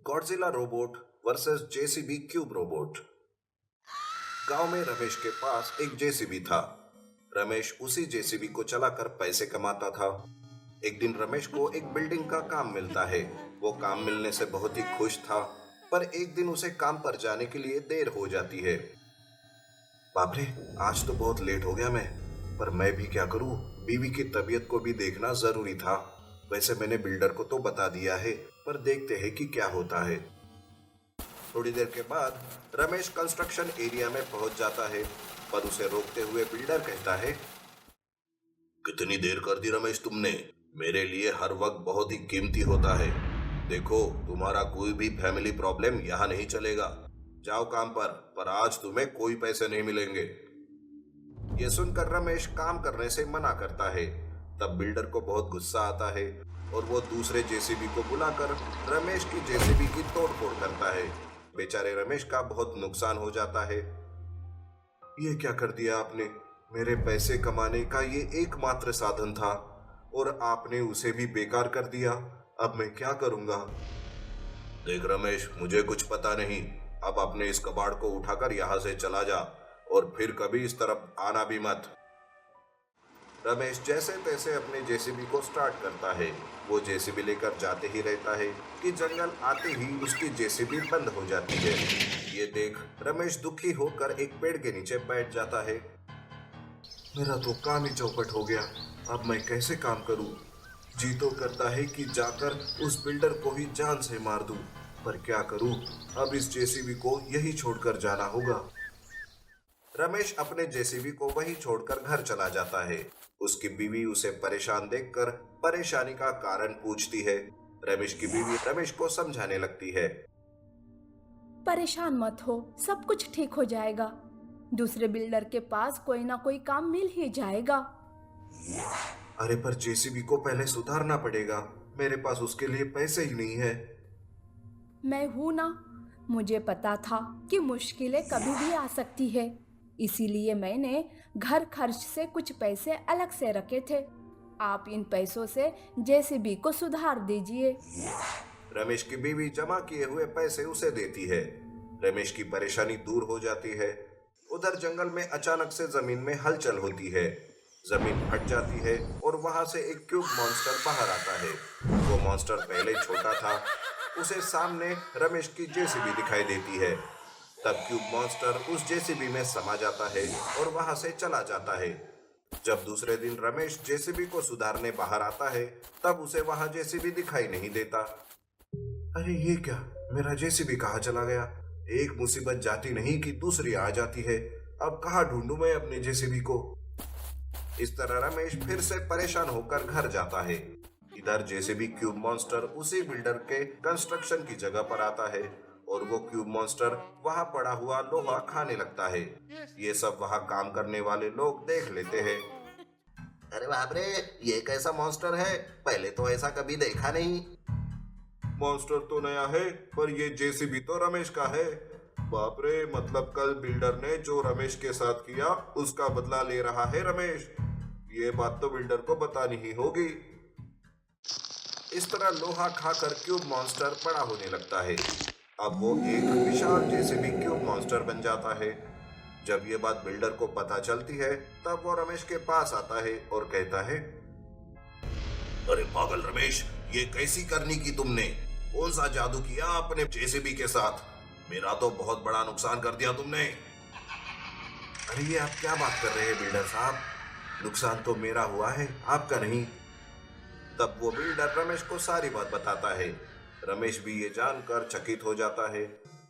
Godzilla robot versus JCB cube robot. गांव में रमेश के पास एक जेसीबी था। रमेश उसी जेसीबी को चलाकर पैसे कमाता था। एक दिन रमेश को एक बिल्डिंग का काम मिलता है। वो काम मिलने से बहुत ही खुश था, पर एक दिन उसे काम पर जाने के लिए देर हो जाती है। बाप रे, आज तो बहुत लेट हो गया मैं। पर मैं भी क्या करूं, बीवी की तबीयत को भी देखना जरूरी था। वैसे मैंने बिल्डर को तो बता दिया है, पर देखते हैं कि क्या होता है। थोड़ी देर के बाद रमेश कंस्ट्रक्शन एरिया में पहुंच जाता है, पर उसे रोकते हुए बिल्डर कहता है, कितनी देर कर दी रमेश तुमने? मेरे लिए हर वक्त बहुत ही कीमती होता है। देखो, तुम्हारा कोई भी फैमिली प्रॉब्लम यहाँ नहीं चलेगा। जाओ काम पर आज तुम्हें कोई पैसे नहीं मिलेंगे। ये सुनकर रमेश काम करने से मना करता है। तब बिल्डर को बहुत गुस्सा आता है और वो दूसरे जेसीबी को बुलाकर रमेश की जेसीबी की तोड़फोड़ करता है। बेचारे रमेश का बहुत नुकसान हो जाता है। ये क्या कर दिया आपने? मेरे पैसे कमाने का ये एकमात्र साधन था और आपने उसे भी बेकार कर दिया। अब मैं क्या करूंगा? देख रमेश, मुझे कुछ पता नहीं। अब अपने इस कबाड़ को उठाकर यहाँ से चला जा और फिर कभी इस तरफ आना भी मत। रमेश जैसे तैसे अपने जेसीबी को स्टार्ट करता है। वो जेसीबी लेकर जाते ही रहता है कि जंगल आते ही उसकी जेसीबी बंद हो जाती है। ये देख रमेश दुखी होकर एक पेड़ के नीचे बैठ जाता है। मेरा तो काम ही चौपट हो गया। अब मैं कैसे काम करूं? जी तो करता है कि जाकर उस बिल्डर को ही जान से मार दूं, पर क्या करूं? अब इस जेसीबी को यही छोड़कर जाना होगा। रमेश अपने जेसीबी को वहीं छोड़कर घर चला जाता है। उसकी बीवी उसे परेशान देखकर परेशानी का कारण पूछती है। रमेश की बीवी रमेश को समझाने लगती है। परेशान मत हो, सब कुछ ठीक हो जाएगा। दूसरे बिल्डर के पास कोई ना कोई काम मिल ही जाएगा। अरे पर जेसीबी को पहले सुधारना पड़ेगा। मेरे पास उसके लिए पैसे ही नहीं है। मैं हूं ना, मुझे पता था कि मुश्किलें कभी भी आ सकती है। इसीलिए मैंने घर खर्च से कुछ पैसे अलग से रखे थे। आप इन पैसों से जेसीबी को सुधार दीजिए। रमेश की बीवी जमा किए हुए पैसे उसे देती है। रमेश की परेशानी दूर हो जाती है। उधर जंगल में अचानक से जमीन में हलचल होती है। जमीन फट जाती है और वहां से एक क्यूब मॉन्स्टर बाहर आता है। वो मॉन्स्टर पहले छोटा था। उसे सामने रमेश की जेसीबी दिखाई देती है। तब क्यूब मॉन्स्टर उस जेसीबी में समा जाता है और वहां से चला जाता है। जब दूसरे दिन रमेश जेसीबी को सुधारने बाहर आता है, तब उसे वहां जेसीबी दिखाई नहीं देता। अरे ये क्या, मेरा जेसीबी कहाँ चला गया? एक मुसीबत जाती नहीं कि दूसरी आ जाती है। अब कहाँ ढूंढूं मैं अपने जेसीबी को? इस तरह रमेश फिर से परेशान होकर घर जाता है। इधर जेसीबी क्यूब मॉन्स्टर उसी बिल्डर के कंस्ट्रक्शन की जगह पर आता है और वो क्यूब मॉन्स्टर वहां पड़ा हुआ लोहा खाने लगता है। ये सब वहां काम करने वाले लोग देख लेते हैं। अरे बाप रे, ये कैसा मॉन्स्टर है? पहले तो ऐसा कभी देखा नहीं। मॉन्स्टर तो नया है, पर ये जेसीबी तो रमेश का है। बाप रे, मतलब कल बिल्डर ने जो रमेश के साथ किया उसका बदला ले रहा है रमेश। ये बात तो बिल्डर को बतानी ही होगी। इस तरह लोहा खाकर क्यूब मॉन्स्टर बड़ा होने लगता है। अब वो एक विशाल जेसीबी क्यूब मॉन्स्टर बन जाता है। जब ये बात बिल्डर को पता चलती है, तब वो रमेश के पास आता है और कहता है, अरे पागल रमेश, ये कैसी करनी की तुमने? कौन सा जादू किया अपने जेसीबी के साथ? मेरा तो बहुत बड़ा नुकसान कर दिया तुमने। अरे ये आप क्या बात कर रहे हैं बिल्डर साहब? नुकसान तो मेरा हुआ है, आपका नहीं। तब वो बिल्डर रमेश को सारी बात बताता है। रमेश भी ये जानकर चकित हो जाता है।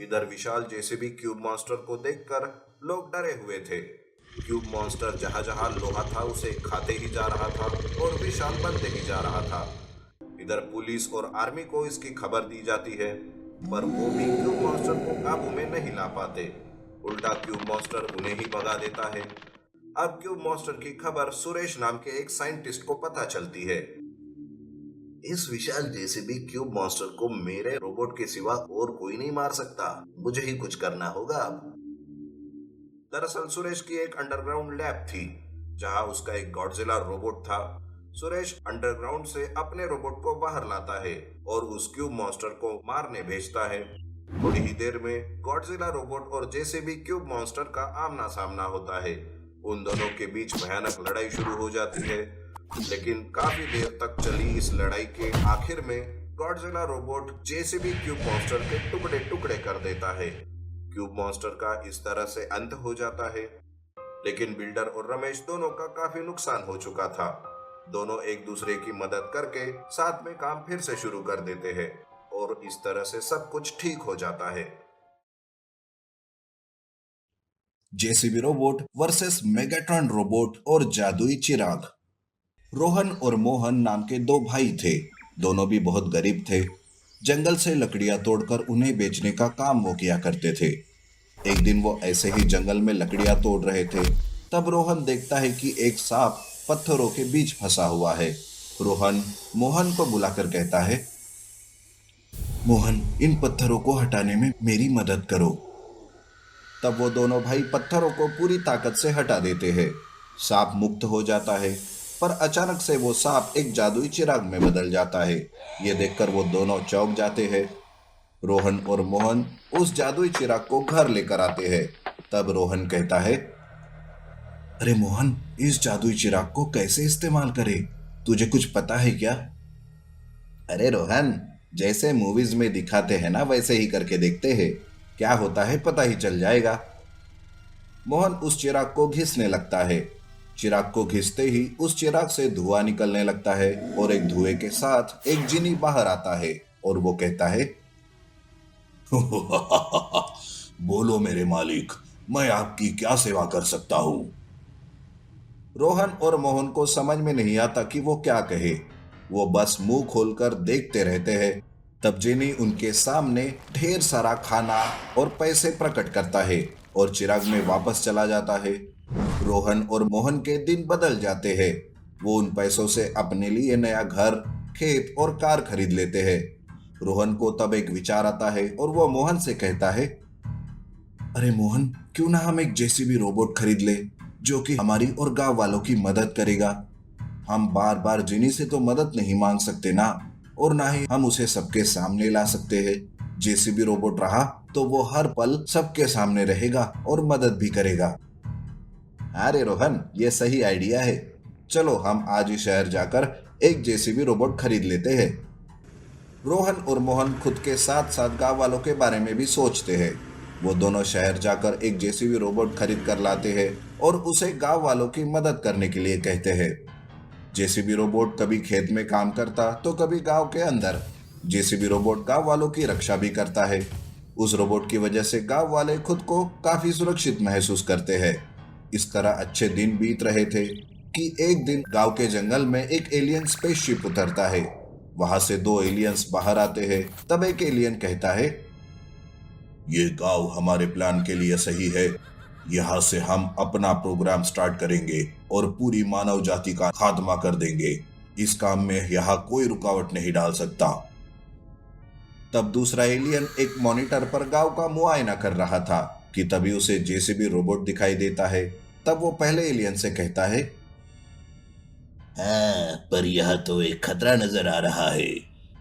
इधर विशाल जेसीबी क्यूब मॉन्स्टर को देखकर लोग डरे हुए थे। क्यूब मॉन्स्टर जहां जहां लोहा था उसे खाते ही जा रहा था और विशाल बनते ही जा रहा था। इधर पुलिस और आर्मी को इसकी खबर दी जाती है, पर वो भी क्यूब मॉन्स्टर को काबू में नहीं ला पाते। उल्टा क्यूब मॉन्स्टर उन्हें ही भगा देता है। अब क्यूब मॉन्स्टर की खबर सुरेश नाम के एक साइंटिस्ट को पता चलती है। इस विशाल जेसीबी क्यूब मॉन्स्टर को मेरे रोबोट के सिवा और कोई नहीं मार सकता। मुझे ही कुछ करना होगा अब। दरअसल सुरेश की एक अंडरग्राउंड लैब थी, जहां उसका एक गॉडजिला रोबोट था। सुरेश अंडरग्राउंड से अपने रोबोट को बाहर लाता है और उस क्यूब मॉन्स्टर को मारने भेजता है। थोड़ी ही देर में गॉडजिला रोबोट और जेसीबी क्यूब मॉन्स्टर का आमना सामना होता है। उन दोनों के बीच भयानक लड़ाई शुरू हो जाती है, लेकिन काफी देर तक चली इस लड़ाई के आखिर में Godzilla robot JCB cube monster के टुकड़े टुकड़े कर देता है। क्यूब मॉन्स्टर का इस तरह से अंत हो जाता है, लेकिन बिल्डर और रमेश दोनों का काफी नुकसान हो चुका था। दोनों एक दूसरे की मदद करके साथ में काम फिर से शुरू कर देते हैं और इस तरह से सब कुछ ठीक हो जाता है। JCB robot versus Megatron robot और जादुई चिराग। रोहन और मोहन नाम के दो भाई थे। दोनों भी बहुत गरीब थे। जंगल से लकड़ियां तोड़कर उन्हें बेचने का काम वो किया करते थे। एक दिन वो ऐसे ही जंगल में लकड़ियां तोड़ रहे थे, तब रोहन देखता है कि एक सांप पत्थरों के बीच फंसा हुआ है। रोहन मोहन को बुलाकर कहता है, मोहन, इन पत्थरों को हटाने में मेरी मदद करो। तब वो दोनों भाई पत्थरों को पूरी ताकत से हटा देते हैं। सांप मुक्त हो जाता है, पर अचानक से वो सांप एक जादुई चिराग में बदल जाता है। ये देखकर वो दोनों चौंक जाते हैं। रोहन और मोहन उस जादुई चिराग को घर लेकर आते हैं। तब रोहन कहता है, अरे मोहन, इस जादुई चिराग को कैसे इस्तेमाल करें? तुझे कुछ पता है क्या? अरे रोहन, जैसे मूवीज में दिखाते हैं ना, वैसे ही करके देखते हैं। क्या होता है पता ही चल जाएगा। मोहन उस चिराग को घिसने लगता है। चिराग को घिसते ही उस चिराग से धुआं निकलने लगता है और एक धुएं के साथ एक जिनी बाहर आता है और वो कहता है, बोलो मेरे मालिक, मैं आपकी क्या सेवा कर सकता हूं? रोहन और मोहन को समझ में नहीं आता कि वो क्या कहे। वो बस मुंह खोलकर देखते रहते हैं। तब जिनी उनके सामने ढेर सारा खाना और पैसे प्रकट करता है और चिराग में वापस चला जाता है। रोहन और मोहन के दिन बदल जाते हैं। वो उन पैसों से अपने लिए नया घर, खेत और कार खरीद लेते हैं। रोहन को तब एक विचार आता है और वो मोहन से कहता है, अरे मोहन, क्यों ना हम एक जेसीबी रोबोट खरीद ले जो कि हमारी और गांव वालों की मदद करेगा। हम बार बार जिनी से तो मदद नहीं मांग सकते ना, और ना ही हम उसे सबके सामने ला सकते हैं। जेसीबी रोबोट रहा तो वो हर पल सबके सामने रहेगा और मदद भी करेगा। अरे रोहन, ये सही आइडिया है। चलो हम आज ही शहर जाकर एक जेसीबी रोबोट खरीद लेते हैं। रोहन और मोहन खुद के साथ साथ गांव वालों के बारे में भी सोचते हैं। वो दोनों शहर जाकर एक जेसीबी रोबोट खरीद कर लाते हैं और उसे गांव वालों की मदद करने के लिए कहते हैं। जेसीबी रोबोट कभी खेत में काम करता तो कभी गांव के अंदर। जेसीबी रोबोट गांव वालों की रक्षा भी करता है। उस रोबोट की वजह से गांव वाले खुद को काफी सुरक्षित महसूस करते हैं। इस तरह अच्छे दिन बीत रहे थे कि एक दिन गांव के जंगल में एक एलियन स्पेसशिप उतरता है। वहां से दो एलियंस बाहर आते हैं। तब एक एलियन कहता है, ये गांव हमारे प्लान के लिए सही है। यहाँ से हम अपना प्रोग्राम स्टार्ट करेंगे और पूरी मानव जाति का खात्मा कर देंगे। इस काम में यहाँ कोई रुकावट नहीं डाल सकता। तब दूसरा एलियन एक मॉनिटर पर गांव का मुआयना कर रहा था कि तभी उसे जेसीबी रोबोट दिखाई देता है। तब वो पहले एलियन से कहता है, हाँ, पर यह तो एक खतरा नजर आ रहा है।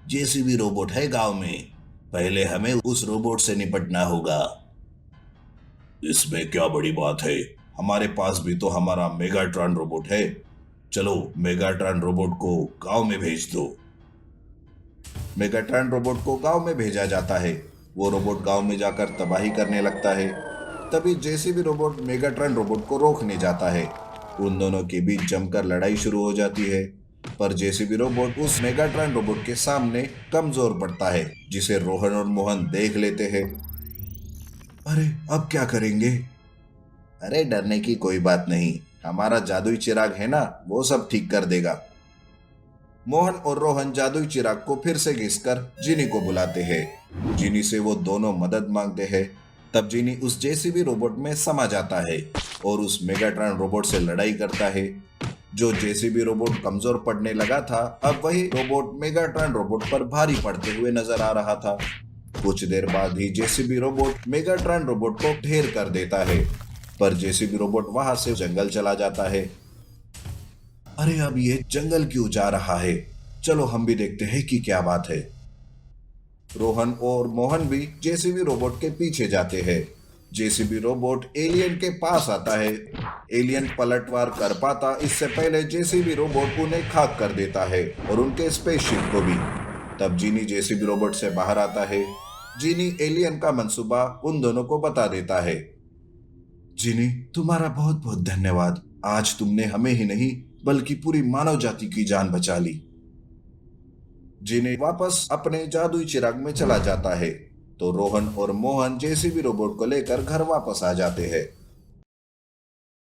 जेसीबी रोबोट है गांव में। पहले हमें उस रोबोट से निपटना होगा। इसमें क्या बड़ी बात है? हमारे पास भी तो हमारा मेगाट्रॉन रोबोट है। चलो मेगाट्रॉन रोबोट को गांव में भेज दो। मेगाट्रॉन रोबोट को गांव में भेजा जाता है। वो रोबोट गांव में जाकर तबाही करने लगता है। तभी जेसीबी रोबोट मेगाट्रॉन रोबोट को रोकने जाता है। उन दोनों के बीच जमकर लड़ाई शुरू हो जाती है, पर जेसीबी रोबोट उस मेगाट्रॉन रोबोट के सामने कमजोर पड़ता है, जिसे रोहन और मोहन देख लेते हैं। अरे अब क्या करेंगे? अरे डरने की कोई बात नहीं, हमारा जादुई चिराग है ना, वो सब ठीक कर देगा। मोहन और रोहन जादुई चिराग को फिर से घिसकर जिनी को बुलाते हैं। जिनी से वो दोनों मदद मांगते हैं। तब जिनी उस जेसीबी रोबोट में समा जाता है और उस मेगाट्रॉन रोबोट से लड़ाई करता है। जो जेसीबी रोबोट कमजोर पड़ने लगा था, अब वही रोबोट मेगाट्रॉन रोबोट पर भारी पड़ते हुए नजर आ रहा था। कुछ देर बाद ही जेसीबी रोबोट मेगाट्रॉन रोबोट को ढेर कर देता है, पर जेसीबी रोबोट वहां से जंगल चला जाता है। अरे अब ये जंगल क्यों जा रहा है? चलो हम भी देखते हैं कि क्या बात है। रोहन और मोहन भी जेसीबी रोबोट के पीछे जाते हैं। जेसीबी रोबोट एलियन के पास आता है। एलियन पलटवार कर पाता इससे पहले जेसीबी रोबोट उन्हें खाक कर देता है और उनके स्पेसशिप को भी। तब जीनी जेसीबी रोबोट से बाहर आता है। जीनी एलियन का मंसूबा उन दोनों को बता देता है। जीनी, तुम्हारा बहुत बहुत धन्यवाद। आज तुमने हमें ही नहीं बल्कि पूरी मानव जाति की जान बचा ली। जीनी वापस अपने जादुई चिराग में चला जाता है। तो रोहन और मोहन जेसीबी रोबोट को लेकर घर वापस आ जाते हैं।